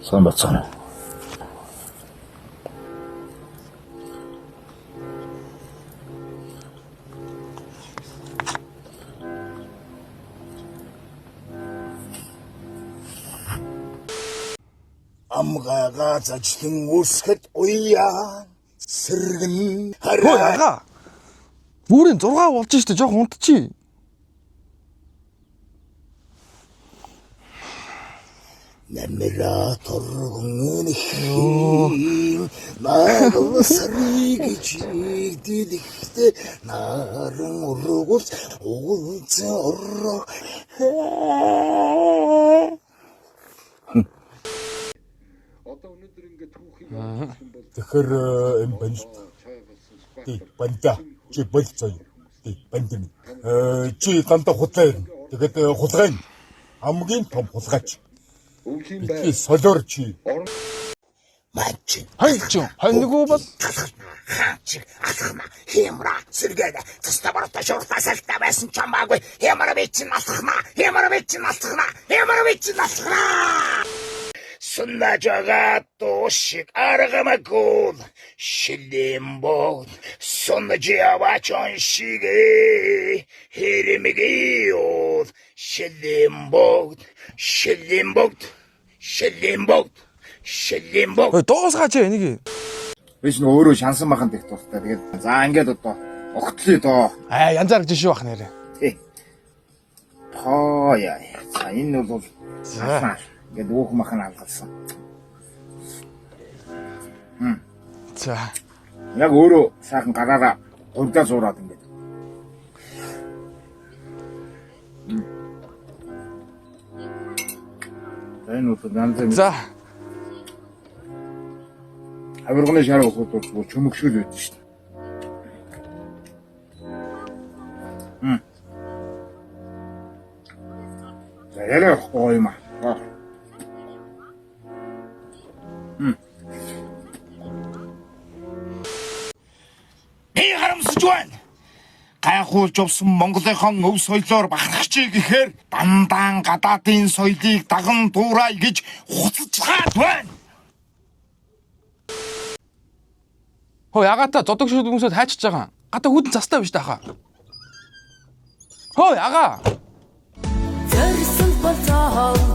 Сайн бацгаана. Амгаага зажлан үсгэд уяа сэргэн хараа. Хөө яга. Бүрийн 6 болж штэ жоох унтчи. Намира торгон хин наагсрыг чигдэлхтэй наран ургус уулз ороо. Одоо өнөөдөр ингээд түүхийг Тэгэхээр энэ банилт тий банда чи болцоо тий бандын чи дандаа худлаа ирнэ. Тэгээд хулгай нь хамгийн том хулгайч. өвлийн Би солиор чи мач Хайч ханьгүй бол хаач алхма хямра сэргээд тастабарта шууртаа салта байсан чамаагүй хямра бичин алхма Sunnajaga toshik argamagul shilimbo sunnajiawachon shige hirimigiyod shilimbo дуусгаач энийг. Биш нөө өөрөө шансан махан дэх дуртай. Тэгээд за ингээд одоо огтлээ доо. Янзаар гэж шүү бах нэрэ. Тий. Тоо яа. За энэ бол За. ингээд өөх махан алгалсан. За. Яг өөрөө сайхан гараараа гурдаа зураад ингээд. Энэ үгүй ганц За. авирганы шар уусууд бол чөмөгшгөл байдаг шүү дээ. За яриа гоё юм аа. Би харамсаж байна. Гайхуулж явсан Монголынхон өв соёлоор бахархчий гэхээр дандаан гадаадын соёлыг даган дуурай гэж хуцаж хаад байна. Хөө ягаата зодог шүүд хүмүүсэд хайчиж байгаа. Гадаа хүдэн цастай биш таахаа. Хөө яга. Зорьсон болцоо